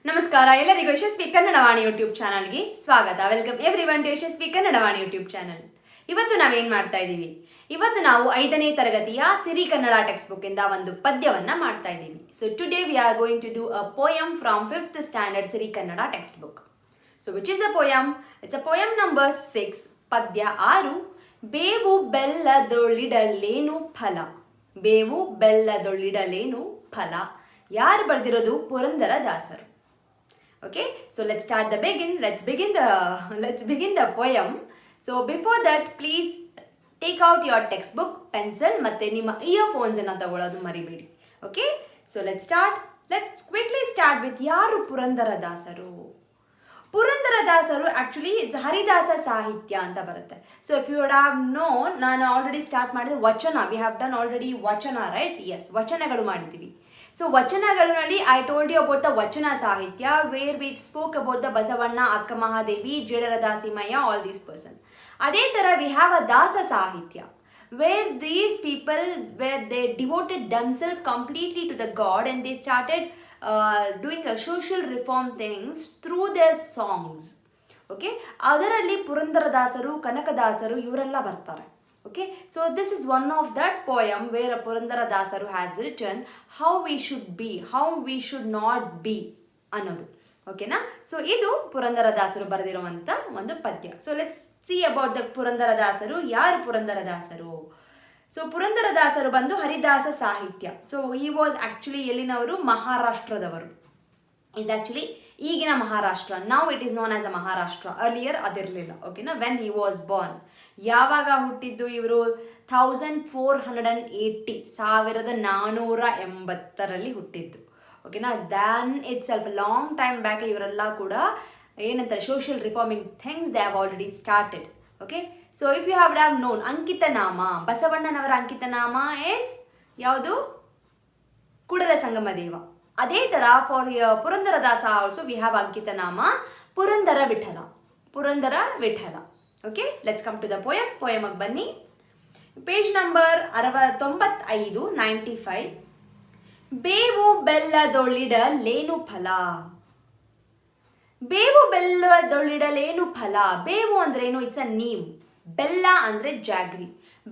ನಮಸ್ಕಾರ ಎಲ್ಲರಿಗೂ ಯಶಸ್ವಿ ಕನ್ನಡವಾಣಿ ಯೂಟ್ಯೂಬ್ ಚಾನಲ್ಗೆ ಸ್ವಾಗತ. Welcome everyone to Yashasvi Kannadavani YouTube channel. ಇವತ್ತು ನಾವೇನ್ ಮಾಡ್ತಾ ಇದ್ದೀವಿ? ಇವತ್ತು ನಾವು 5ನೇ ತರಗತಿಯ ಸಿರಿ ಕನ್ನಡ ಟೆಕ್ಸ್ಟ್ ಬುಕ್ ಇಂದ ಒಂದು ಪದ್ಯವನ್ನ ಮಾಡ್ತಾ ಇದ್ದೀವಿ. So today we are going to do a poem from 5th standard Siri Kannada text book. So which is the poem? It's a poem number 6, ಪದ್ಯ 6. ಬೇವು ಬೆಲ್ಲದೊಳಿಡಲೇನು ಫಲ, ಬೇವು ಬೆಲ್ಲದೊಳಿಡಲೇನು ಫಲ. ಯಾರು ಬರೆದಿರೋದು? ಪುರಂದರದಾಸರು. Okay, so let's begin the poem. So before that, please take out your textbook, pencil ಮತ್ತೆ ನಿಮ್ಮ earphones ಅನ್ನ ತಗೊಳ್ಳೋದು ಮರಿಬೇಡಿ. Okay, so let's quickly start with ಯಾರು ಪುರಂದರದಾಸರು. ಪುರಂದರದಾಸರು ಆಕ್ಚುಲಿ ಹರಿದಾಸ ಸಾಹಿತ್ಯ ಅಂತ ಬರುತ್ತೆ. So if you would have known, ನಾನು ಆಲ್ರೆಡಿ ಸ್ಟಾರ್ಟ್ ಮಾಡಿದೆ ವಚನ. ವಿ ಹ್ಯಾವ್ ಡನ್ ಆಲ್ರೆಡಿ ವಚನ, ರೈಟ್? ಎಸ್, ವಚನಗಳು ಮಾಡಿದ್ದೀವಿ. ಸೊ ವಚನಗಳಲ್ಲಿ I told you about the ವಚನ ಸಾಹಿತ್ಯ, where we spoke about the Basavanna, Akka Mahadevi, Jedara Dasimayya, all these person. ಅದೇ ಥರ ವಿ ಹ್ಯಾವ್ ಅ ದಾಸ ಸಾಹಿತ್ಯ, where these people, where they devoted themselves completely to the God and they started doing a social reform things through their songs. Okay, ಅದರಲ್ಲಿ ಪುರಂದರದಾಸರು, ಕನಕದಾಸರು ಇವರೆಲ್ಲ ಬರ್ತಾರೆ. Okay, so this is one of that poem where ಪುರಂದರದಾಸರು has written how we should be, how we should not be ಅನ್ನೋದು. ಓಕೆನಾ? So ಇದು ಪುರಂದರದಾಸರು ಬರೆದಿರುವಂಥ ಒಂದು ಪದ್ಯ. So let's see about the ಪುರಂದರದಾಸರು. ಯಾರು ಪುರಂದರದಾಸರು? ಸೊ ಪುರಂದರದಾಸರು ಬಂದು ಹರಿದಾಸ ಸಾಹಿತ್ಯ. ಸೊ ಈ ವಾಸ್ ಆಕ್ಚುಲಿ ಎಲ್ಲಿನವರು? ಮಹಾರಾಷ್ಟ್ರದವರು. ಈಸ್ ಆಕ್ಚುಲಿ ಈಗಿನ Maharashtra. Now it is known as a Maharashtra. Earlier ಅದಿರಲಿಲ್ಲ. ಓಕೆನಾ? When he was born. ಯಾವಾಗ ಹುಟ್ಟಿದ್ದು ಇವರು? 1480, 1480ರಲ್ಲಿ ಹುಟ್ಟಿದ್ದು. ಓಕೆನಾ? Then itself long time back ಇವರೆಲ್ಲ ಕೂಡ ಏನಂತಾರೆ, social reforming things they have already started. Okay, so if you have have known, ಅಂಕಿತ ನಾಮ, ಬಸವಣ್ಣನವರ ಅಂಕಿತ ನಾಮ ಎಸ್ ಯಾವುದು? ಕೂಡಲ ಸಂಗಮ ದೇವ. ಅದೇ ಥರ for Purandaradasa also we have ಅಂಕಿತ ನಾಮ Purandara Vittala, Purandara Vittala. Okay, let's come to the poem. ಪೋಯಮ್ಗೆ ಬನ್ನಿ. Page number 95, 95. ಬೇವು ಬೆಲ್ಲದೊಳಿಡಲೇನು ಫಲ, ಬೇವು ಬೆಲ್ಲದೊಳಿಡಲೇನು ಫಲ. ಬೇವು ಅಂದ್ರೆ ಏನು? It's a neem. ಬೆಲ್ಲ ಅಂದ್ರೆ ಜಾಗ್ರಿ.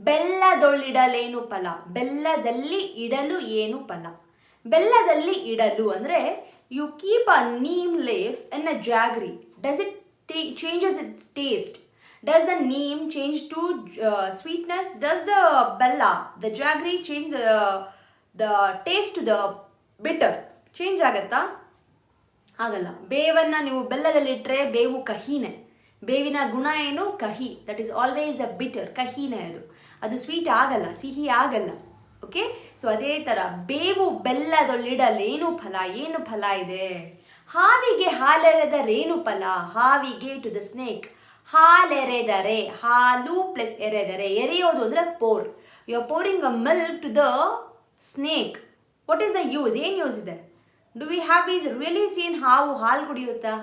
ಬೆಲ್ಲದೊಳಿಡಲೇನು ಫಲ, ಬೆಲ್ಲದಲ್ಲಿ ಇಡಲು ಏನು ಫಲ. ಬೆಲ್ಲದಲ್ಲಿ ಇಡಲು ಅಂದ್ರೆ you keep a neem leaf in a jaggery. Does it changes its taste? Does the neem change to sweetness? Does the bella, the jaggery, change the taste to the bitter? Change ಆಗತ್ತಾ? ಆಗಲ್ಲ. ಬೇವನ್ನ ನೀವು ಬೆಲ್ಲದಲ್ಲಿಟ್ಟರೆ ಬೇವು ಕಹಿನೇ. ಬೇವಿನ ಗುಣ ಏನು? ಕಹಿ. That is always a bitter. ಕಹಿನೇ ಅದು ಸ್ವೀಟ್ ಆಗಲ್ಲ, ಸಿಹಿ ಆಗಲ್ಲ. ಓಕೆ, ಸೊ ಅದೇ ಥರ ಬೇವು ಬೆಲ್ಲದೊಳಿಡಲೇನು ಫಲ. ಏನು ಫಲ ಇದೆ? ಹಾವಿಗೆ ಹಾಲೆರೆದರೇನು ಫಲ. ಹಾವಿಗೆ ಟು ದ ಸ್ನೇಕ್. ಹಾಲೆರೆದರೆ, ಹಾಲು ಪ್ಲಸ್ ಎರೆದರೆ. ಎರೆಯೋದು ಅಂದರೆ pour. You are pouring a milk to the snake. What is the use? ಏನು ಯೂಸ್ ಇದೆ? Do we have is really seen ಹಾವು ಹಾಲು ಕುಡಿಯುತ್ತಾ?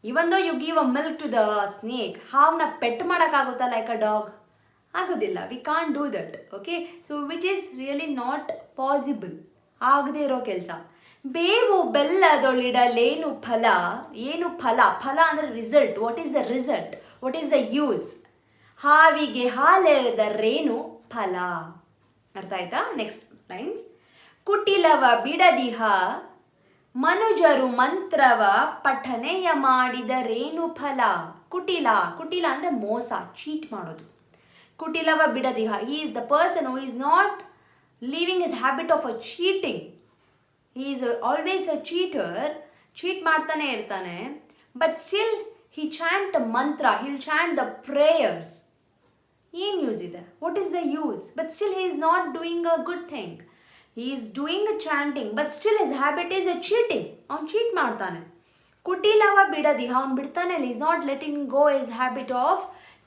Even though you give a milk to the snake, ಹಾವನ್ನ ಪೆಟ್ ಮಾಡೋಕ್ಕಾಗುತ್ತಾ ಲೈಕ್ ಅ ಡಾಗ್? ಆಗೋದಿಲ್ಲ. We can't do that. Okay, so which is really not possible. ಆಗದೇ ಇರೋ ಕೆಲಸ. ಬೇವು ಬೆಲ್ಲದೊಳಿಡಲೇನು ಫಲ. ಏನು ಫಲ? ಫಲ ಅಂದರೆ result. What is the result? What is the use? ಹಾವಿಗೆ ಹಾಲೆರೆದರೇನು ಫಲ. ಅರ್ಥ ಆಯ್ತಾ? Next lines. ಕುಟಿಲವ ಬಿಡದಿಹ ಮನುಜರು ಮಂತ್ರವ ಪಠನೆಯ ಮಾಡಿದರೇನು ಫಲ. ಕುಟಿಲ, ಕುಟಿಲ ಅಂದರೆ ಮೋಸ, ಚೀಟ್ ಮಾಡೋದು. ಕುಟಿಲವ ಬಿಡದಿಹ, he is the person who is not leaving his habit of a cheating. He is always a cheater. Cheat ಮಾಡ್ತಾನೆ ಇರ್ತಾನೆ. But still he chant a mantra, he'll chant the prayers. ಏನು ಯೂಸ್ ಇದೆ? What is the use? But still he is not doing a good thing. He is doing a chanting, but still his habit is a cheating. ಅವ್ನು cheat ಮಾಡ್ತಾನೆ. ಕುಟಿಲವ ಬಿಡದಿಹ, ಅವ್ನು ಬಿಡ್ತಾನೆ. he is not letting go his habit of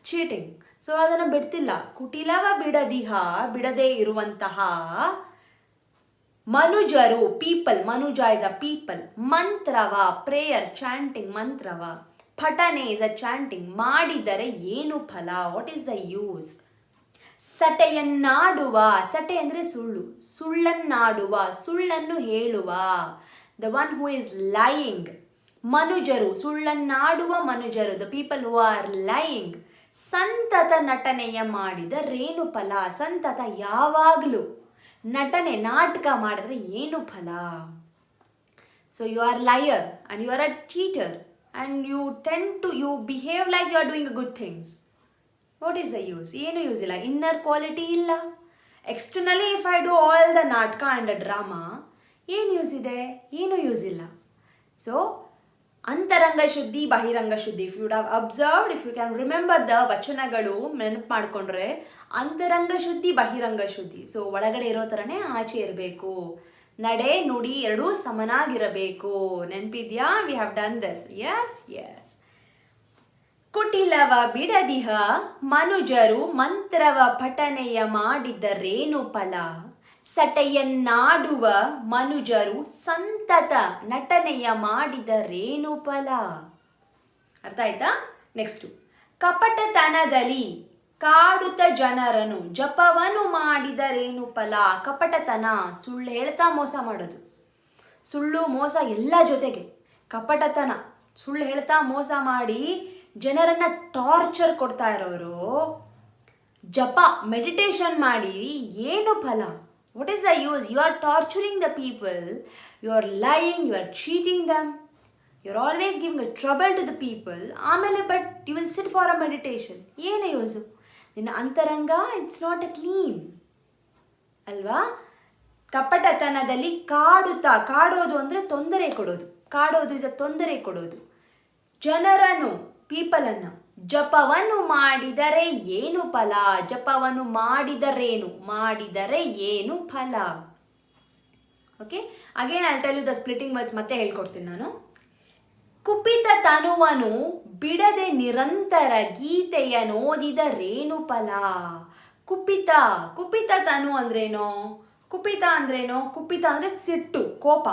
cheating. So ಅದನ್ನು ಬಿಡ್ತಿಲ್ಲ. ಕುಟಿಲವ ಬಿಡದಿಹ, ಬಿಡದೇ ಇರುವಂತಹ ಮನುಜರು, ಪೀಪಲ್. ಮನುಜ ಇಸ್ ಅ ಪೀಪಲ್. ಮಂತ್ರವ, ಪ್ರೇಯರ್, ಚಾಂಟಿಂಗ್, ಮಂತ್ರವ. ಪಠನೆ ಇಸ್ ಅ ಚಾಂಟಿಂಗ್. ಮಾಡಿದರೆ ಏನು ಫಲ? What is the use? ಸಟೆಯನ್ನಾಡುವ, ಸಟೆ ಅಂದರೆ ಸುಳ್ಳು, ಸುಳ್ಳನ್ನಾಡುವ, ಸುಳ್ಳನ್ನು ಹೇಳುವ. The one who is lying. ಮನುಜರು, ಸುಳ್ಳನ್ನಾಡುವ ಮನುಜರು, the people who are lying. ಸಂತತ ನಟನೆಯ ಮಾಡಿದ ರೇನು ಫಲ. ಸಂತತ ಯಾವಾಗಲೂ ನಟನೆ, ನಾಟಕ ಮಾಡಿದ್ರೆ ಏನು ಫಲ? So you are liar and you are a cheater and you behave like you are doing a good things. What is the use? ಏನು ಯೂಸ್ ಇಲ್ಲ. ಇನ್ನರ್ ಕ್ವಾಲಿಟಿ ಇಲ್ಲ. Externally if I do all the nataka and the drama, ಏನು use ಇದೆ? ಏನೂ use ಇಲ್ಲ. So ಅಂತರಂಗ ಶುದ್ಧಿ, ಬಹಿರಂಗ ಶುದ್ಧಿ. If you would have observed, if you can remember the ವಚನಗಳು ನೆನಪು ಮಾಡಿಕೊಂಡ್ರೆ, ಅಂತರಂಗ ಶುದ್ಧಿ, ಬಹಿರಂಗ ಶುದ್ಧಿ. ಸೊ ಒಳಗಡೆ ಇರೋ ಥರನೇ ಆಚೆ ಇರಬೇಕು. ನಡೆ ನುಡಿ ಎರಡೂ ಸಮನಾಗಿರಬೇಕು. ನೆನಪಿದ್ಯಾ? We have done this. Yes yes. ಕುಟಿಲವ ಬಿಡದಿಹ ಮನುಜರು ಮಂತ್ರವ ಪಠನೆಯ ಮಾಡಿದರೇನು ಫಲ. ಸಟೆಯನ್ನಾಡುವ ಮನುಜರು ಸಂತತ ನಟನೆಯ ಮಾಡಿದರೇನು ಫಲ. ಅರ್ಥ ಆಯ್ತಾ? ನೆಕ್ಸ್ಟು, ಕಪಟತನದಲ್ಲಿ ಕಾಡುತ್ತ ಜನರನ್ನು ಜಪವನ್ನು ಮಾಡಿದರೇನು ಫಲ. ಕಪಟತನ, ಸುಳ್ಳು ಹೇಳ್ತಾ ಮೋಸ ಮಾಡೋದು. ಸುಳ್ಳು ಮೋಸ ಎಲ್ಲ ಜೊತೆಗೆ. ಕಪಟತನ, ಸುಳ್ಳು ಹೇಳ್ತಾ ಮೋಸ ಮಾಡಿ ಜನರನ್ನು ಟಾರ್ಚರ್ ಕೊಡ್ತಾ ಇರೋರು ಜಪ, ಮೆಡಿಟೇಷನ್ ಮಾಡಿ ಏನು ಫಲ? What is the use? You are torturing the people, you are lying, you are cheating them, you are always giving a trouble to the people. ಆಮೇಲೆ but you will sit for a meditation. ಏನು use? ನಿನ್ನ ಅಂತರಂಗ it's not a clean ಅಲ್ವಾ? ಕಪಟತನದಲ್ಲಿ ಕಾಡುತ್ತಾ, ಕಾಡೋದು ಅಂದರೆ ತೊಂದರೆ ಕೊಡೋದು. ಕಾಡೋದು is a ತೊಂದರೆ ಕೊಡೋದು. ಜನರನ್ನು, ಪೀಪಲನ್ನು ಜಪವನ್ನು ಮಾಡಿದರೆ ಏನು ಫಲ. ಜಪವನ್ನು ಮಾಡಿದರೇನು, ಮಾಡಿದರೆ ಏನು ಫಲ. Okay, again I tell you the splitting words. ಮತ್ತೆ ಹೇಳ್ಕೊಡ್ತೀನಿ ನಾನು. ಕುಪಿತ ತನುವನು ಬಿಡದೆ ನಿರಂತರ ಗೀತೆಯ ನೋದಿದರೇನು ಫಲ. ಕುಪಿತ, ಕುಪಿತ ತನು ಅಂದ್ರೇನೋ? ಕುಪಿತ ಅಂದ್ರೇನೋ? ಕುಪಿತ ಅಂದರೆ ಸಿಟ್ಟು, ಕೋಪ.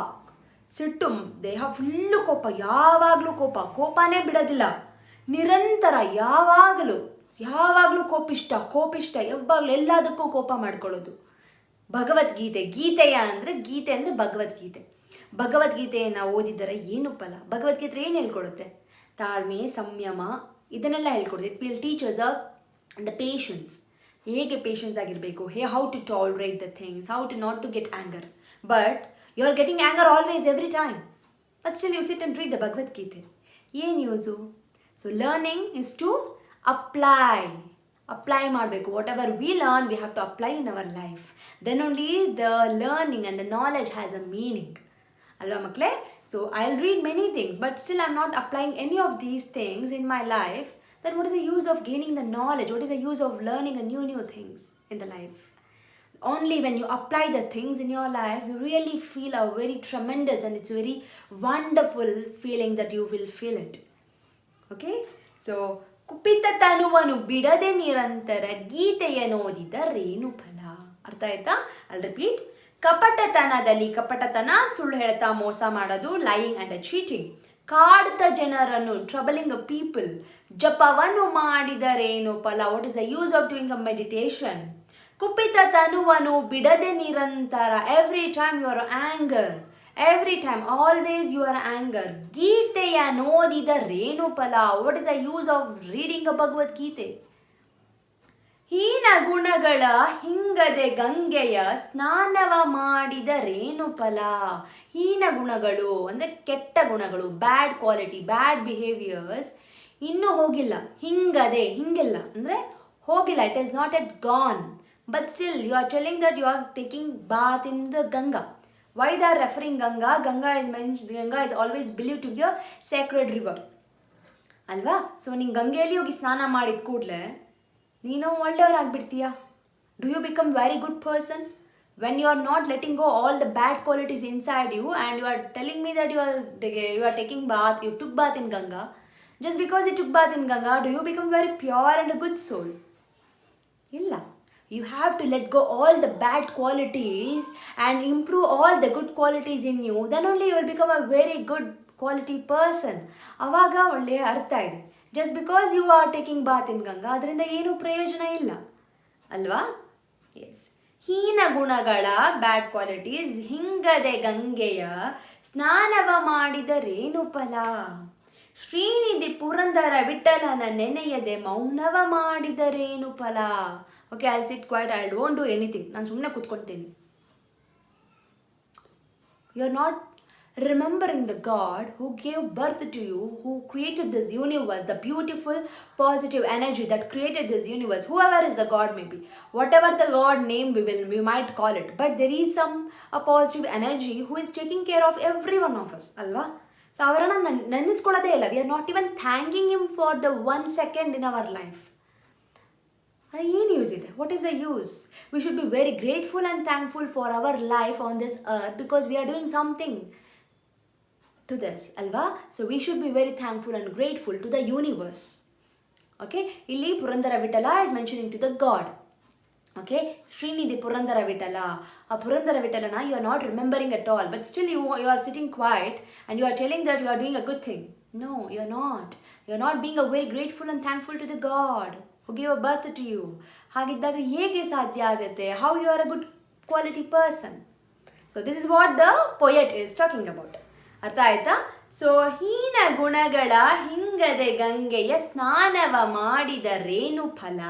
ಸಿಟ್ಟು, ದೇಹ ಫುಲ್ಲು ಕೋಪ, ಯಾವಾಗಲೂ ಕೋಪ, ಕೋಪನೇ ಬಿಡೋದಿಲ್ಲ. ನಿರಂತರ, ಯಾವಾಗಲೂ ಕೋಪಿಷ್ಟ, ಯಾವಾಗಲೂ ಎಲ್ಲದಕ್ಕೂ ಕೋಪ ಮಾಡ್ಕೊಳ್ಳೋದು. ಭಗವದ್ಗೀತೆ, ಗೀತೆ ಅಂದರೆ ಭಗವದ್ಗೀತೆ. ಭಗವದ್ಗೀತೆಯನ್ನು ಓದಿದರೆ ಏನು ಫಲ? ಭಗವದ್ಗೀತೆ ಏನು ಹೇಳ್ಕೊಡುತ್ತೆ? ತಾಳ್ಮೆ, ಸಂಯಮ, ಇದನ್ನೆಲ್ಲ ಹೇಳ್ಕೊಡುತ್ತೆ. It will teach us the patience. ಹೇಗೆ ಪೇಷನ್ಸ್ ಆಗಿರಬೇಕು, how to tolerate the things, how to not to get anger. But you are getting anger always, every time. But still you sit and read the Bhagavadgita. ಏನು use? So learning is to apply ಮಾಡಬೇಕು. Whatever we learn, we have to apply in our life. Then only the learning and the knowledge has a meaning. ಅಲ್ವಾ ಮಕ್ಕಳೇ? So I will read many things, but still I am not applying any of these things in my life. Then what is the use of gaining the knowledge? What is the use of learning a new things in the life? Only when you apply the things in your life, you really feel a very tremendous and it's very wonderful feeling that you will feel it. Okay? So, ಕುಪಿತ ತನುವನು ಬಿಡದೆ ನಿರಂತರ ಗೀತೆಯ ನೋದಿದರೇನು ಫಲ. ಅರ್ಥ ಆಯ್ತಾ? I'll repeat. ಕಪಟತನದಲ್ಲಿ, ಕಪಟತನ ಸುಳ್ಳು ಹೇಳ್ತಾ ಮೋಸ ಮಾಡೋದು, ಲೈಯಿಂಗ್ ಆ್ಯಂಡ್ ಚೀಟಿಂಗ್. ಕಾಡುತ್ತ ಜನರನ್ನು, ಟ್ರಬಲಿಂಗ್ ಅ ಪೀಪಲ್. ಜಪವನ್ನು ಮಾಡಿದರೇನು ಫಲ. What is the use of doing a meditation. ಕುಪಿತ ತನುವನು ಬಿಡದೆ ನಿರಂತರ. Every time you are anger, every time always you are anger. ಗೀತೆಯ ನೋದಿದರೇನು ಫಲ. What is the use of reading a Bhagavadgita. ಹೀನ ಗುಣಗಳ ಹಿಂಗದೆ ಗಂಗೆಯ ಸ್ನಾನವ ಮಾಡಿದರೇನು ಫಲ. ಹೀನ ಗುಣಗಳು ಅಂದರೆ ಕೆಟ್ಟ ಗುಣಗಳು, ಬ್ಯಾಡ್ ಕ್ವಾಲಿಟಿ, ಬ್ಯಾಡ್ ಬಿಹೇವಿಯರ್ಸ್ ಇನ್ನೂ ಹೋಗಿಲ್ಲ. ಹಿಂಗದೆ, ಹಿಂಗಿಲ್ಲ ಅಂದರೆ ಹೋಗಿಲ್ಲ. It is not yet gone. But still you are telling that you are taking bath in the Ganga. Why they are referring Ganga? Ganga is always believe to be a sacred river ಅಲ್ವಾ? So ನೀನು ಗಂಗೆಯಲ್ಲಿ ಹೋಗಿ ಸ್ನಾನ ಮಾಡಿದ ಕೂಡಲೇ ನೀನು ಒಳ್ಳೆಯವರಾಗ್ಬಿಡ್ತೀಯಾ? Do you become very good person when you are not letting go all the bad qualities inside you and you are telling me that you are taking bath, you took bath in Ganga. Just because you took bath in Ganga, do you become very pure and a good soul? ಇಲ್ಲ. You have to let go all the bad qualities and improve all the good qualities in you. Then only you will become a very good quality person. ಆವಾಗ ಒಳ್ಳೆಯ ಅರ್ಥ ಇದೆ. Just because you are taking bath in Ganga ಅದರಿಂದ ಏನೂ ಪ್ರಯೋಜನ ಇಲ್ಲ ಅಲ್ವಾ? S. ಹೀನ ಗುಣಗಳ ಬ್ಯಾಡ್ ಕ್ವಾಲಿಟೀಸ್ ಹಿಂಗದೆ ಗಂಗೆಯ ಸ್ನಾನವ ಮಾಡಿದರೇನು ಫಲ. ಶ್ರೀನಿಧಿ ಪುರಂದರ ವಿಠಲನ ನೆನೆಯದೆ ಮೌನವ ಮಾಡಿದರೇನು ಫಲ. Okay, I sit quiet, I don't do anything. ನಾನು ಸುಮ್ಮನೆ ಕೂತ್ಕೊಳ್ತೀನಿ. You are not remembering the God who gave birth to you, who created this universe, the beautiful positive energy that created this universe. Whoever is the God may be, whatever the God name we might call it, but there is a positive energy who is taking care of every one of us, alva. So avarana ನೆನೆಸ್ಕೊಳ್ಳೋದೇ ಇಲ್ಲ. We are not even thanking him for the 1 second in our life. ಏನು use ಇದೆ? What is the use? We should be very grateful and thankful for our life on this earth because we are doing something to this, alva. So we should be very thankful and grateful to the universe. Okay, illi Purandara Vitala is mentioning to the God. Okay, Srinidhi Purandara Vitala. A Purandara Vitalana you are not remembering at all, but still you are sitting quiet and you are telling that you are doing a good thing. No, you are not. You are not being a very grateful and thankful to the God who gave a birth to you. Hagiddaga hege sadhya agutte? How you are a good quality person? So this is what the poet is talking about. ಅರ್ಥ ಆಯ್ತಾ? So ಹೀನ ಗುಣಗಳ ಹಿಂಗದೆ ಗಂಗೆಯ ಸ್ನಾನವ ಮಾಡಿದರೇನು ಫಲ.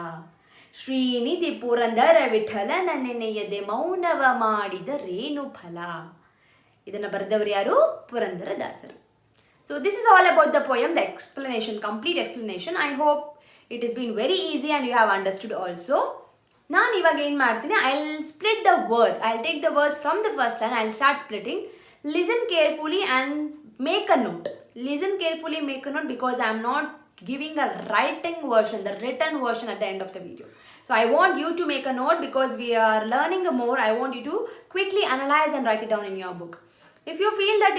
ಶ್ರೀನಿಧಿ ಪುರಂದರ ವಿಠಲನ ನೆನೆಯದೆ ಮೌನವ ಮಾಡಿದರೇನು ಫಲ. ಇದನ್ನು ಬರೆದವರು ಯಾರು? ಪುರಂದರದಾಸರು. So this is all about the poem, the explanation, complete explanation. I hope it is been very easy and you have understood also. ನಾನು ಇವಾಗ ಏನು ಮಾಡ್ತೀನಿ, I will split the words. I will take the words from the first line. I will start splitting. Listen carefully and make a note. Listen carefully, make a note, because I am not giving a writing version, the written version at the end of the video. So I want you to make a note because we are learning more. I want you to quickly analyze and write it down in your book. If you feel that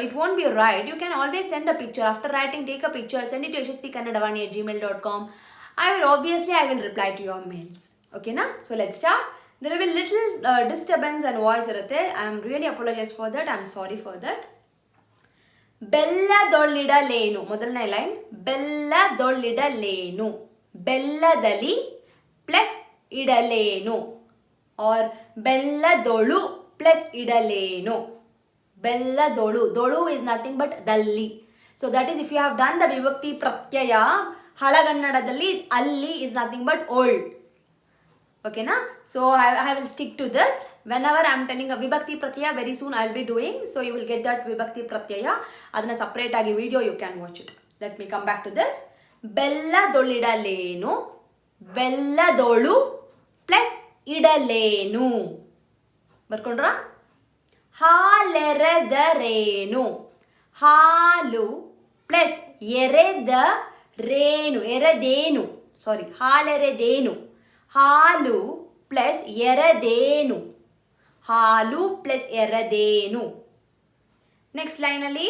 it won't be right, you can always send a picture. After writing, take a picture, send it to yashasvikannadavani@gmail.com. I will reply to your mails. Okay na? So let's start. There will be little disturbance and voice irutte. I am really apologize for that. I am sorry for that. ಬೆಲ್ಲದೊಳ್ಳಿಡಲೇನು, ಮೊದಲನೇ line. ಬೆಲ್ಲದೊಳ್ಳಿಡಲೇನು, ಬೆಲ್ಲದಲ್ಲಿ plus ಇಡಲೇನು, or ಬೆಲ್ಲದೊಳು plus ಇಡಲೇನು. ಬೆಲ್ಲದೊಳು, ದೊಳು is nothing but ದಲ್ಲಿ. So that is if you have done the vibhakti pratyaya, ಹಳಗನ್ನಡದಲ್ಲಿ ಅಲ್ಲಿ is nothing but old. Okay na? So I will stick to this. Whenever I am telling a vibhakti pratyaya, very soon I will be doing. So you will get that vibhakti pratyaya. Adana separate agi video you can watch it. Let me come back to this. ಬೆಲ್ಲದೊಳ್ಳಿಡಲೇನು, ಬೆಲ್ಲದೊಳು plus ಇಡಲೇನು. ಬರ್ಕೊಂಡ್ರಾ? ಹಾಲೆರೆದರೇನು, ಹಾಲು plus ಎರೆದರೇನು, ಎರೆದೇನು, ಸಾರಿ, ಹಾಲೆರೆದೇನು. ಹಾಲು plus ಎರದೇನು, ಹಾಲು plus ಎರದೇನು. Next ಲೈನಲ್ಲಿ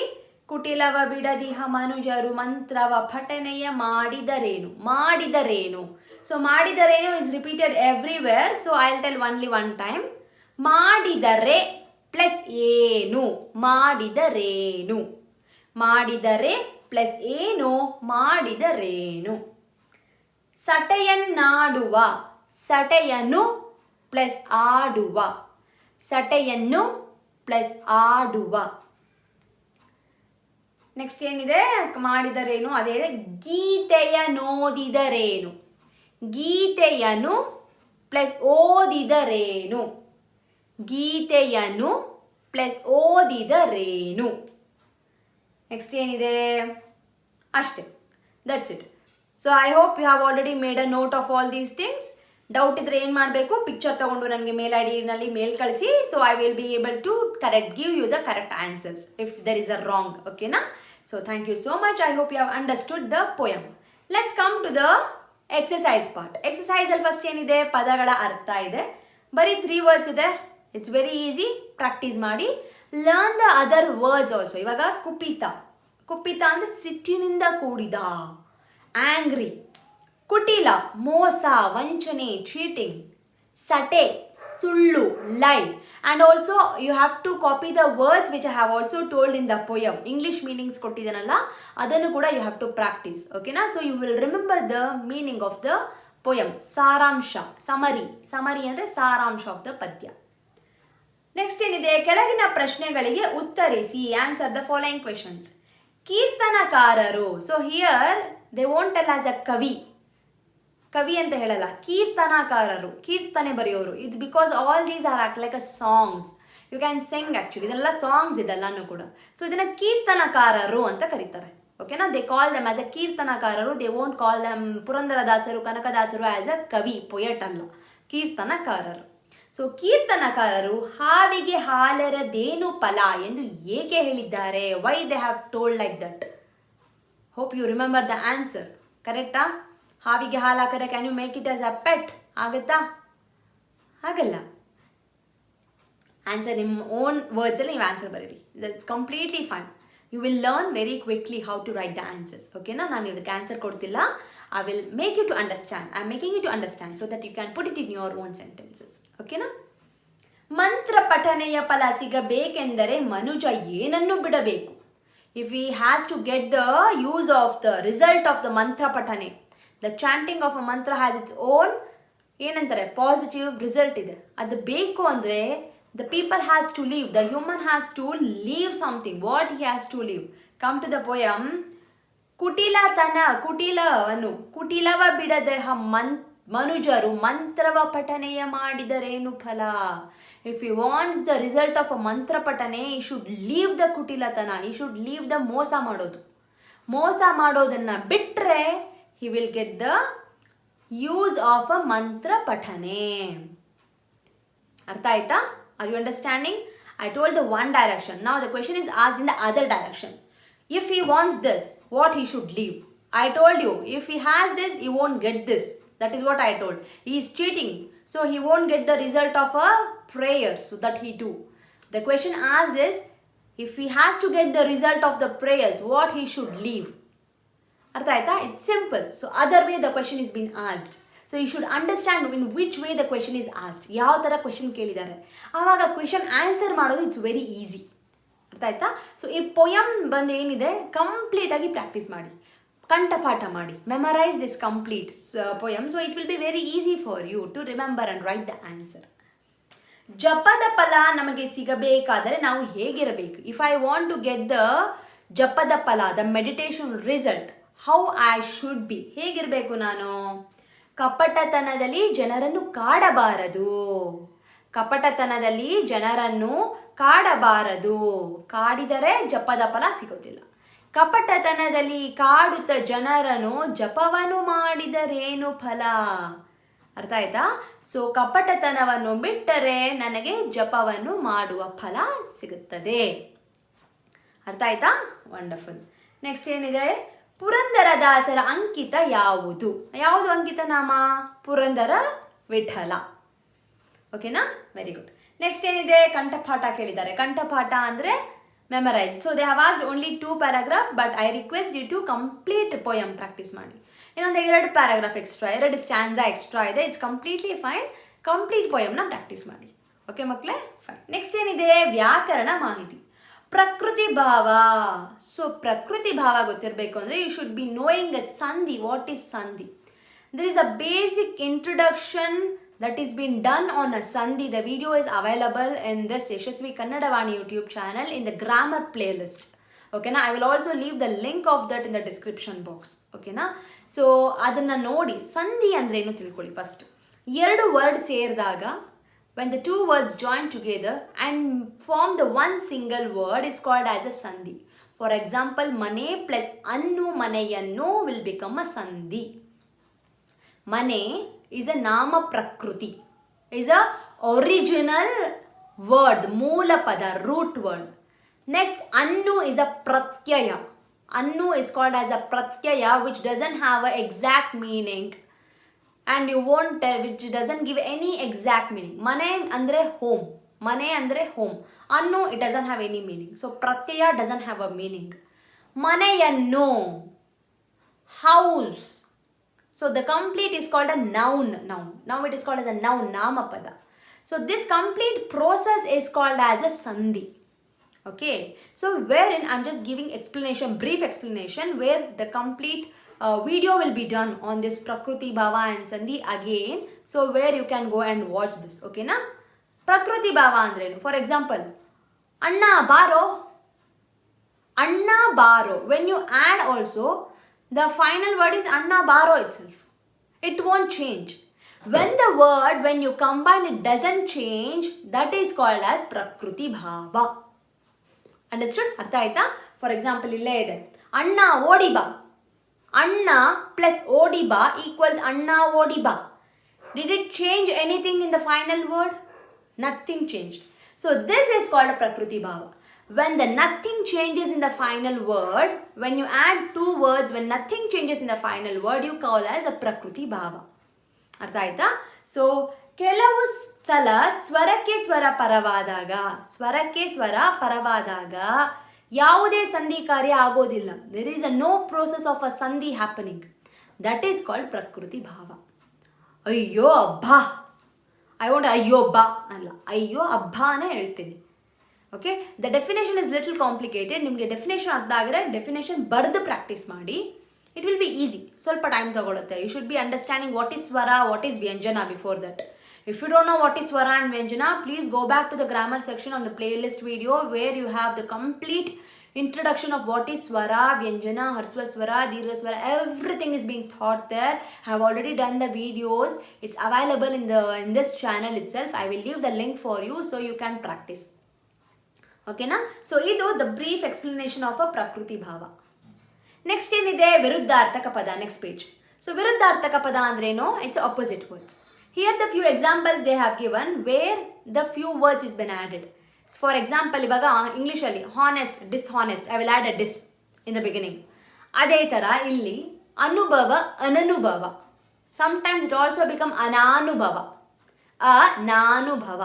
ಕುಟಿಲವ ಬಿಡದಿಹ ಮನುಜರು ಮಂತ್ರವ ಪಠನೆಯ ಮಾಡಿದರೇನು, ಮಾಡಿದರೇನು. ಸೊ ಮಾಡಿದರೇನು is repeated everywhere. So I will tell only one time. ಮಾಡಿದರೆ ಪ್ಲಸ್ ಏನು, ಮಾಡಿದರೇನು. ಮಾಡಿದರೆ ಪ್ಲಸ್ ಏನು, ಮಾಡಿದರೇನು. ಸಟೆಯನ್ನಾಡುವ, ಸಟೆಯನ್ನು ಪ್ಲಸ್ ಆಡುವ, ಸಟೆಯನ್ನು ಪ್ಲಸ್ ಆಡುವ. ನೆಕ್ಸ್ಟ್ ಏನಿದೆ, ಮಾಡಿದರೇನು, ಅದೇ ಗೀತೆಯನೋದಿದರೇನು, ಗೀತೆಯನ್ನು ಪ್ಲಸ್ ಓದಿದರೇನು, ಗೀತೆಯನ್ನು ಪ್ಲಸ್ ಓದಿದರೇನು. ನೆಕ್ಸ್ಟ್ ಏನಿದೆ, ಅಷ್ಟೇ, that's it. So I hope you have already made a note of all these things. Doubt ಇದ್ದರೆ ಏನು ಮಾಡಬೇಕು, ಪಿಕ್ಚರ್ ತೊಗೊಂಡು ನನಗೆ ಮೇಲ್ ಐ ಡಿನಲ್ಲಿ ಮೇಲ್ ಕಳಿಸಿ. So I will be able to give you the correct answers if there is a wrong. ಓಕೆನಾ? So thank you so much. I hope you have understood the poem. Let's come to the exercise part. ಎಕ್ಸಸೈಸಲ್ಲಿ first ಏನಿದೆ, ಪದಗಳ ಅರ್ಥ ಇದೆ. ಬರೀ 3 words ಇದೆ. It's very easy. Practice ಮಾಡಿ. Learn the other words also. ಇವಾಗ ಕುಪಿತ, ಕುಪಿತ ಅಂದರೆ ಸಿಟ್ಟಿನಿಂದ ಕೂಡಿದ, ಆಂಗ್ರಿ. ಕುಟಿಲ, ಮೋಸ, ವಂಚನೆ, ಚೀಟಿಂಗ್. ಸಟೆ, ಸುಳ್ಳು, lie. And also you have to copy the words which I have also told in the poem. English meanings ಕೊಟ್ಟಿದ್ದಾನಲ್ಲ, ಅದನ್ನು ಕೂಡ ಯು ಹ್ಯಾವ್ ಟು ಪ್ರಾಕ್ಟೀಸ್. ಓಕೆನಾ? So you will remember the meaning of the poem, ಸಾರಾಂಶ, summary ಅಂದರೆ ಸಾರಾಂಶ of the ಪದ್ಯ. Next ಏನಿದೆ, ಕೆಳಗಿನ ಪ್ರಶ್ನೆಗಳಿಗೆ ಉತ್ತರಿಸಿ, ಆನ್ಸರ್ ದ ಫಾಲೋಯಿಂಗ್ ಕ್ವೆಶನ್ಸ್. ಕೀರ್ತನಕಾರರು, so here they won't tell us a ಕವಿ ಅಂತ ಹೇಳಲ್ಲ, ಕೀರ್ತನಕಾರರು, ಕೀರ್ತನೆ ಬರೆಯೋರು. ಇದು because all these are act like a songs, you can sing actually, ಇದೆಲ್ಲ ಸಾಂಗ್ಸ್ ಇದೆಲ್ಲನೂ ಕೂಡ. ಸೊ ಇದನ್ನು ಕೀರ್ತನಕಾರರು ಅಂತ ಕರೀತಾರೆ. ಓಕೆನಾ, they call them as a ಕೀರ್ತನಕಾರರು, ದೇ ವೋಂಟ್ ಕಾಲ್ ದಮ್ ಪುರಂದರದಾಸರು, ಕನಕದಾಸರು ಆಸ್ ಅ ಕವಿ, ಪೊಯೆಟ್ ಅಲ್ಲ, ಕೀರ್ತನಕಾರರು. ಸೊ ಕೀರ್ತನಕಾರರು ಹಾವಿಗೆ ಹಾಲೆರದೇನು ಫಲ ಎಂದು ಏಕೆ ಹೇಳಿದ್ದಾರೆ? Why they have told like that? Hope you remember the answer. ಕರೆಕ್ಟಾ? ಹಾವಿಗೆ ಹಾಲು ಹಾಕಿದ್ರೆ can you make it as a pet? ಆಗುತ್ತಾ? ಆಗಲ್ಲ. ಆನ್ಸರ್ ನಿಮ್ಮ ಓನ್ ವರ್ಡ್ಸಲ್ಲಿ ನೀವು ಆನ್ಸರ್ ಬರೀರಿ, that's completely fine. You will learn very quickly how to write the answers. ಓಕೆನಾ, ನಾನು ಇದಕ್ಕೆ ಆನ್ಸರ್ ಕೊಡ್ತಿಲ್ಲ. I will make you to understand. I am making you to understand so that you can put it in your own sentences. ಓಕೆನಾ? ಮಂತ್ರ ಪಠನೆಯ ಫಲ ಸಿಗಬೇಕೆಂದರೆ ಮನುಜ ಏನನ್ನು ಬಿಡಬೇಕು? If he has to get the use of the result of the mantra ಪಠನೆ, the chanting of a mantra has its own ಏನಂತಾರೆ positive result ಇದೆ. ಅದು ಬೇಕು ಅಂದರೆ the people has to leave, the human has to leave something. What he has to leave? Come to the poem. ಕುಟಿಲವ ಬಿಡದೆ ಮನುಜರು ಮಂತ್ರವ ಪಠನೆಯ ಮಾಡಿದರೇನು ಫಲ? If he wants the result of a ಮಂತ್ರ ಪಠನೆ, he should leave the ಕುಟಿಲತನ, he should leave the ಮೋಸ ಮಾಡೋದನ್ನು ಬಿಟ್ಟರೆ he will get the use of a ಮಂತ್ರ ಪಠನೆ. ಅರ್ಥ ಆಯ್ತಾ? Are you understanding? I told the one direction. Now the question is asked in the other direction. If he wants this, what he should leave? I told you, if he has this, he won't get this. That is what I told. He is cheating, so he won't get the result of a prayers that he do. The question asked is, if he has to get the result of the prayers, what he should leave? Artha aita? It's simple. So other way the question is being asked. So you should understand in which way the question is asked. ಯಾವ ಥರ question ಕೇಳಿದ್ದಾರೆ, ಆವಾಗ question answer ಮಾಡೋದು it's very easy. ಅರ್ಥ ಆಯ್ತಾ? So ಈ poem ಬಂದು ಏನಿದೆ ಕಂಪ್ಲೀಟಾಗಿ ಪ್ರಾಕ್ಟೀಸ್ ಮಾಡಿ, ಕಂಠಪಾಠ ಮಾಡಿ, memorize this complete poem. So it will be very easy for you to remember and write the answer. ಜಪದ ಫಲ ನಮಗೆ ಸಿಗಬೇಕಾದರೆ ನಾವು ಹೇಗಿರಬೇಕು? If I want to get the ಜಪದ ಫಲ, the meditation result, how I should be, ಹೇಗಿರಬೇಕು ನಾನು? ಕಪಟತನದಲ್ಲಿ ಜನರನ್ನು ಕಾಡಬಾರದು. ಕಪಟತನದಲ್ಲಿ ಜನರನ್ನು ಕಾಡಬಾರದು. ಕಾಡಿದರೆ ಜಪದ ಫಲ ಸಿಗೋದಿಲ್ಲ. ಕಪಟತನದಲ್ಲಿ ಕಾಡುತ್ತ ಜನರನ್ನು ಜಪವನ್ನು ಮಾಡಿದರೇನು ಫಲ? ಅರ್ಥ ಆಯ್ತಾ? ಸೊ ಕಪಟತನವನ್ನು ಬಿಟ್ಟರೆ ನನಗೆ ಜಪವನ್ನು ಮಾಡುವ ಫಲ ಸಿಗುತ್ತದೆ. ಅರ್ಥ ಆಯ್ತಾ? ವಂಡರ್ಫುಲ್. ನೆಕ್ಸ್ಟ್ ಏನಿದೆ? ಪುರಂದರದಾಸರ ಅಂಕಿತ ಯಾವುದು? ಯಾವುದು ಅಂಕಿತ ನಾಮ? ಪುರಂದರ ವಿಠಲ. ಓಕೆನಾ? Very good. ನೆಕ್ಸ್ಟ್ ಏನಿದೆ? ಕಂಠಪಾಠ ಕೇಳಿದ್ದಾರೆ. ಕಂಠಪಾಠ ಅಂದರೆ memorize. So they have asked only 2 paragraph, but I request you to complete poem practice ಮಾಡಿ. ಇನ್ನೊಂದು 2 ಪ್ಯಾರಾಗ್ರಾಫ್ ಎಕ್ಸ್ಟ್ರಾ, 2 ಸ್ಟ್ಯಾನ್ಸಾ ಎಕ್ಸ್ಟ್ರಾ ಇದೆ. It's completely fine. ಕಂಪ್ಲೀಟ್ ಪೊಯಮ್ನ ಪ್ರಾಕ್ಟೀಸ್ ಮಾಡಿ. ಓಕೆ ಮಕ್ಕಳೇ? ಫೈನ್. ನೆಕ್ಸ್ಟ್ ಏನಿದೆ? ವ್ಯಾಕರಣ ಮಾಹಿತಿ. ಪ್ರಕೃತಿ ಭಾವ. ಸೊ ಪ್ರಕೃತಿ ಭಾವ ಗೊತ್ತಿರಬೇಕು ಅಂದರೆ you should be knowing a sandhi. What is sandhi? There is a basic introduction that is been done on a sandhi. The video is available in this Yashasvi Kannadavani YouTube channel in the grammar playlist. Okay na? I will also leave the link of that in the description box. Okay na? So adanna nodi sandhi andre enu tilkoli. First ಎರಡು word ಸೇರಿದಾಗ, when the 2 words join together and form the one single word is called as a sandhi. For example, mane plus annu maneyannu will become a sandhi. Mane is a nama prakruti, is a original word, moola pada, root word. Next, annu is a pratyaya. Annu is called as a pratyaya, which doesn't have a exact meaning, and you won't tell, which doesn't give any exact meaning. Mane andre home. Mane andre home. Annu, it doesn't have any meaning. So pratyaya doesn't have a meaning. Maneyannu, house. So the complete is called a noun. Now it is called as a noun, namapada. So this complete process is called as a sandhi. Okay. So wherein I'm just giving explanation, brief explanation, where the complete video will be done on this Prakriti Bhava and Sandhi again, so where you can go and watch this. Okay na? Prakriti Bhava andrenu, for example, Anna Baro. Anna Baro. When you add also, the final word is Anna Baro itself. It won't change. When the word, when you combine, it doesn't change, that is called as Prakriti Bhava. Understood? Artha aita? For example, ille ide. Anna Odiba. Anna plus Odiba equals Anna Odiba. Did it change anything in the final word? Nothing changed. So this is called a Prakriti Bhava. When the nothing changes in the final word, when you add two words, when nothing changes in the final word, you call as a Prakriti Bhava. ಅರ್ಥ ಆಯ್ತಾ? So ಕೆಲವು ಸಲ ಸ್ವರಕ್ಕೆ ಸ್ವರ ಪರವಾದಾಗ ಯಾವುದೇ ಸಂಧಿ ಕಾರ್ಯ ಆಗೋದಿಲ್ಲ. There is a no process of a sandhi happening. That is called ಪ್ರಕೃತಿ ಭಾವ. ಅಯ್ಯೋ ಅಬ್ಬಾ, ಐ ವಾಂಟ್ ಅಯ್ಯೋ ಬಾ ಅಲ್ಲ, ಅಯ್ಯೋ ಅಬ್ಬಾನೇ ಹೇಳ್ತೀನಿ. Okay, the definition is little complicated. ನಿಮಗೆ ಡೆಫಿನೇಷನ್ ಅರ್ಥ ಆಗಿದ್ರೆ ಡೆಫಿನೇಷನ್ ಬರೆದು ಪ್ರಾಕ್ಟೀಸ್ ಮಾಡಿ. It will be easy. ಸ್ವಲ್ಪ ಟೈಮ್ ತಗೊಳುತ್ತೆ. You should be understanding what is swara, what is vyanjana before that. If you don't know what is swara and vyanjana, please go back to the grammar section on the playlist video where you have the complete introduction of what is swara, vyanjana, harsva swara, dirgha swara. Everything is being taught there. I have already done the videos. It's available in this channel itself. I will leave the link for you so you can practice. Okay na? So idu the brief explanation of a prakriti bhava. Next ಏನಿದೆ, ವಿರುದ್ಧಾರ್ಥಕ ಪದ. Next page. So ವಿರುದ್ಧಾರ್ಥಕ ಪದ ಅಂದ್ರೇನು? It's opposite words. Here the few examples they have given where the few words is been added. For example, ಇವಾಗ ಇಂಗ್ಲೀಷಲ್ಲಿ honest, dishonest, I will add a dis in the beginning. ಅದೇ ಥರ ಇಲ್ಲಿ ಅನುಭವ, ಅನನುಭವ. ಸಮ್ಟೈಮ್ಸ್ ಇಟ್ ಆಲ್ಸೋ ಬಿಕಮ್ ಅನಾನುಭವ, ಅನಾನುಭವ.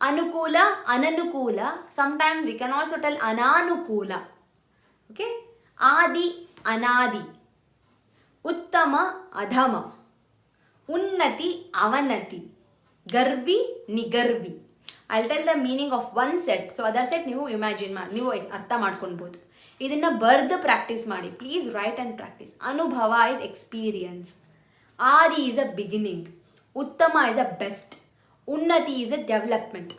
ಅನುಕೂಲ, ಅನನುಕೂಲ. Sometimes we can also tell ಅನಾನುಕೂಲ. ಓಕೆ, ಆದಿ, ಅನಾದಿ. ಉತ್ತಮ, ಅಧಮ. ಉನ್ನತಿ, ಅವನತಿ. ಗರ್ವಿ, ನಿಗರ್ವಿ. I tell the meaning of one set. So other set ನೀವು ಇಮ್ಯಾಜಿನ್ ಮಾಡಿ, ನೀವು ಅರ್ಥ ಮಾಡ್ಕೊಳ್ಬೋದು. ಇದನ್ನು ಬರೆದು ಪ್ರಾಕ್ಟೀಸ್ ಮಾಡಿ. Please write and practice. ಅನುಭವ ಇಸ್ ಎಕ್ಸ್ಪೀರಿಯನ್ಸ್. ಆದಿ ಈಸ್ ಅ ಬಿಗಿನಿಂಗ್. ಉತ್ತಮ ಇಸ್ ಅ ಬೆಸ್ಟ್. ಉನ್ನತಿ ಈಸ್ ಅ ಡೆವಲಪ್ಮೆಂಟ್,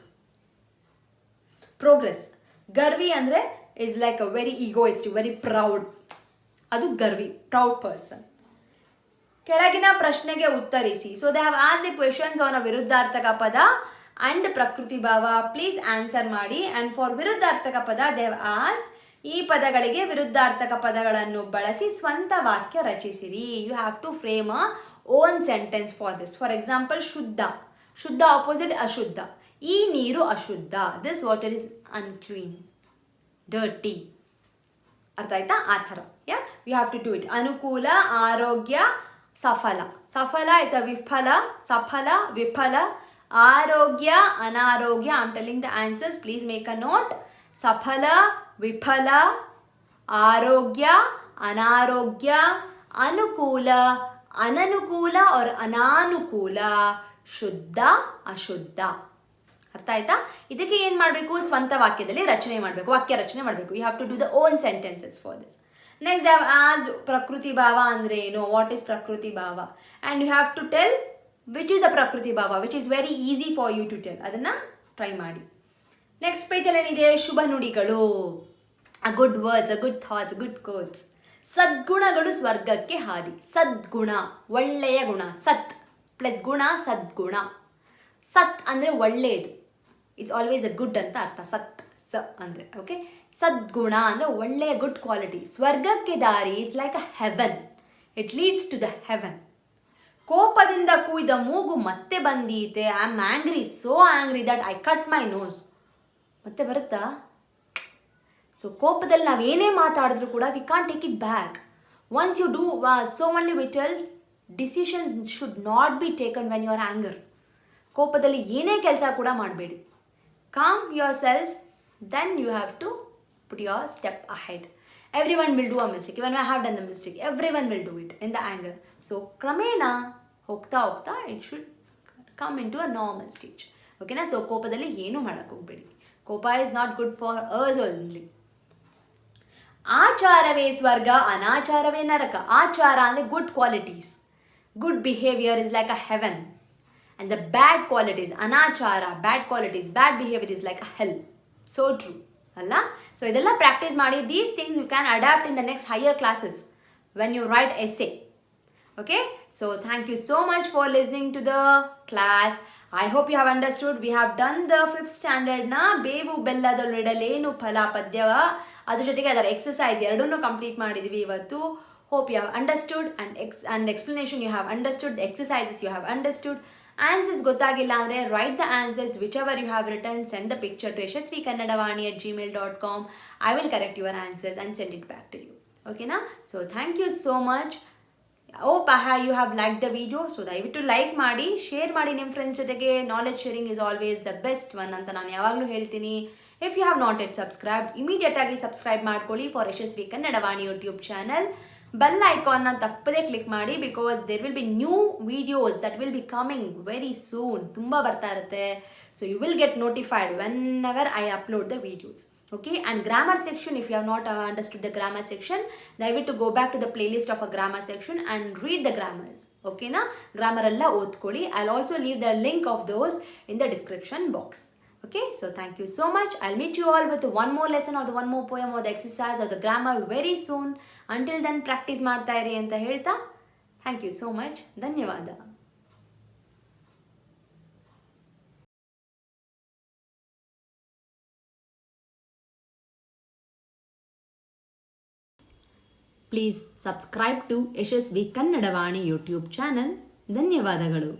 ಪ್ರೋಗ್ರೆಸ್. ಗರ್ವಿ ಅಂದರೆ is like a very egoistic, very proud. ಅದು ಗರ್ವಿ, ಪ್ರೌಡ್ ಪರ್ಸನ್. ಕೆಳಗಿನ ಪ್ರಶ್ನೆಗೆ ಉತ್ತರಿಸಿ. So they have asked a questions on a ವಿರುದ್ಧಾರ್ಥಕ ಪದ ಅಂಡ್ ಪ್ರಕೃತಿ ಭಾವ. ಪ್ಲೀಸ್ ಆನ್ಸರ್ ಮಾಡಿ. ಅಂಡ್ ಫಾರ್ ವಿರುದ್ಧಾರ್ಥಕ ಪದ ದೇ ಹ್ಯಾವ್ ಆಸ್ಕ್ಡ್, ಈ ಪದಗಳಿಗೆ ವಿರುದ್ಧಾರ್ಥಕ ಪದಗಳನ್ನು ಬಳಸಿ ಸ್ವಂತ ವಾಕ್ಯ ರಚಿಸಿರಿ. You have to frame a own sentence for this. For example, ಶುದ್ಧ. ಶುದ್ಧ ಆಪೋಸಿಟ್ ಅಶುದ್ಧ. ಈ ನೀರು ಅಶುದ್ಧ. This water is unclean, dirty. ಅರ್ಥ ಆಯ್ತಾ? ಆ ಥರ. Yeah, you have to do it. ಅನುಕೂಲ, ಆರೋಗ್ಯ, ಸಫಲ. ಸಫಲ ಇಸ್ ಅ ವಿಫಲ, ಸಫಲ, ವಿಫಲ. ಆರೋಗ್ಯ, ಅನಾರೋಗ್ಯ. I am telling the answers, please make a note. ಸಫಲ, ವಿಫಲ, ಆರೋಗ್ಯ, ಅನಾರೋಗ್ಯ, ಅನುಕೂಲ, ಅನನುಕೂಲ और ಅನಾನುಕೂಲ, ಶುದ್ಧ, ಅಶುದ್ಧ. ಅರ್ಥ ಆಯ್ತಾ? ಇದಕ್ಕೆ ಏನು ಮಾಡಬೇಕು? ಸ್ವಂತ ವಾಕ್ಯದಲ್ಲಿ ರಚನೆ ಮಾಡಬೇಕು, ವಾಕ್ಯ ರಚನೆ ಮಾಡಬೇಕು. You have to do the own sentences for this. Next they have asked ಪ್ರಕೃತಿ ಭಾವ ಅಂದರೆ ಏನು, ವಾಟ್ ಈಸ್ ಪ್ರಕೃತಿ ಭಾವ, and you have to tell which is a ಪ್ರಕೃತಿ ಭಾವ, which is very easy for you to tell. ಅದನ್ನು try ಮಾಡಿ. ನೆಕ್ಸ್ಟ್ ಪೇಜಲ್ಲಿ ಏನಿದೆ? ಶುಭ ನುಡಿಗಳು. A good words, a good thoughts, good quotes. ಸದ್ಗುಣಗಳು ಸ್ವರ್ಗಕ್ಕೆ ಹಾದಿ. ಸದ್ಗುಣ, ಒಳ್ಳೆಯ ಗುಣ. ಸತ್ ಪ್ಲಸ್ ಗುಣ, ಸದ್ಗುಣ. ಸತ್ ಅಂದರೆ ಒಳ್ಳೆಯದು. ಇಟ್ಸ್ ಆಲ್ವೇಸ್ ಅ ಗುಡ್ ಅಂತ ಅರ್ಥ. ಸತ್, ಸ ಅಂದರೆ ಓಕೆ. ಸದ್ಗುಣ ಅಂದರೆ ಒಳ್ಳೆಯ ಗುಡ್ ಕ್ವಾಲಿಟಿ. ಸ್ವರ್ಗಕ್ಕೆ ದಾರಿ, it's like a heaven. It leads to the heaven. ಕೋಪದಿಂದ ಕೂಯ್ದ ಮೂಗು ಮತ್ತೆ ಬಂದೀತೆ. I am angry, so angry that I cut my nose. ಮತ್ತೆ ಬರುತ್ತಾ? ಸೊ ಕೋಪದಲ್ಲಿ ನಾವು ಏನೇ ಮಾತಾಡಿದ್ರು ಕೂಡ we can't take it back. Once you do so only we tell decisions should not be taken when you are anger. ಕೋಪದಲ್ಲಿ ಏನೇ ಕೆಲಸ ಕೂಡ ಮಾಡಬೇಡಿ. Calm yourself, then you have to put your step ahead. Everyone will do a mistake. Even I have done the mistake, everyone will do it in the anger. So ಕ್ರಮೇಣ ಹೋಗ್ತಾ ಹೋಗ್ತಾ it should come into a normal stage. ಓಕೆನಾ? So ಕೋಪದಲ್ಲಿ ಏನೂ ಮಾಡೋಕ್ಕೆ ಹೋಗಬೇಡಿ. ಕೋಪ is not good for us only. ಆಚಾರವೇ ಸ್ವರ್ಗ ಅನಾಚಾರವೇ ನರಕ. ಆಚಾರ ಅಂದರೆ good qualities. Good behaviour is like a heaven. And the bad qualities, anachara, bad qualities, bad behavior is like a hell. So true. Alla? So idella practice ಮಾಡಿ. These things you can adapt in the next higher classes when you write essay. Okay? So thank you so much for listening to the class. I hope you have understood. We have done the 5th standard na ಬೇವು ಬೆಲ್ಲದೊಳಿಡಲೇನು ಫಲ ಪದ್ಯವ ಅದ್ರ ಜೊತೆಗೆ ಅದರ exercise ಎರಡನ್ನೂ complete ಮಾಡಿದ್ವಿ ಇವತ್ತು. Hope you have understood and the explanation you have understood, the exercises you have understood. Answers ಗೊತ್ತಾಗಿಲ್ಲ ಅಂದರೆ write the answers whichever you have written, send the picture to yashasvikannadavani@gmail.com. I will correct your answers and send it back to you. Okay na? So thank you so much. Hope you have liked the video. So ದಯವಿಟ್ಟು like ಮಾಡಿ, share ಮಾಡಿ ನಿಮ್ಮ friends ಜೊತೆಗೆ. Knowledge sharing is always the best one ಅಂತ ನಾನು ಯಾವಾಗಲೂ ಹೇಳ್ತೀನಿ. If you have not yet subscribed, immediate ಆಗಿ ಸಬ್ಸ್ಕ್ರೈಬ್ ಮಾಡ್ಕೊಳ್ಳಿ for Yashaswi Kannadavani YouTube channel. Bell ಐಕಾನ್ನ ತಪ್ಪದೇ ಕ್ಲಿಕ್ ಮಾಡಿ, because there will be new videos that will be coming very soon. ತುಂಬ ಬರ್ತಾ ಇರುತ್ತೆ. So you will get notified whenever I upload the videos. Okay, and grammar section, if you have not understood the grammar section, ದಯವಿಟ್ಟು go back to the playlist of a grammar section and read the grammars. Okay na? Grammar ಎಲ್ಲ ಓದ್ಕೊಳ್ಳಿ. I'll also leave the link of those in the description box. Okay, so thank you so much. I'll meet you all with one more lesson or the one more poem or the exercise or the grammar very soon. Until then, practice ಮಾಡ್ತಾ ಇರಿ ಅಂತ ಹೇಳ್ತಾ, thank you so much. ಧನ್ಯವಾದ. Please subscribe to Yashasvi Kannadavani YouTube channel. ಧನ್ಯವಾದಗಳು.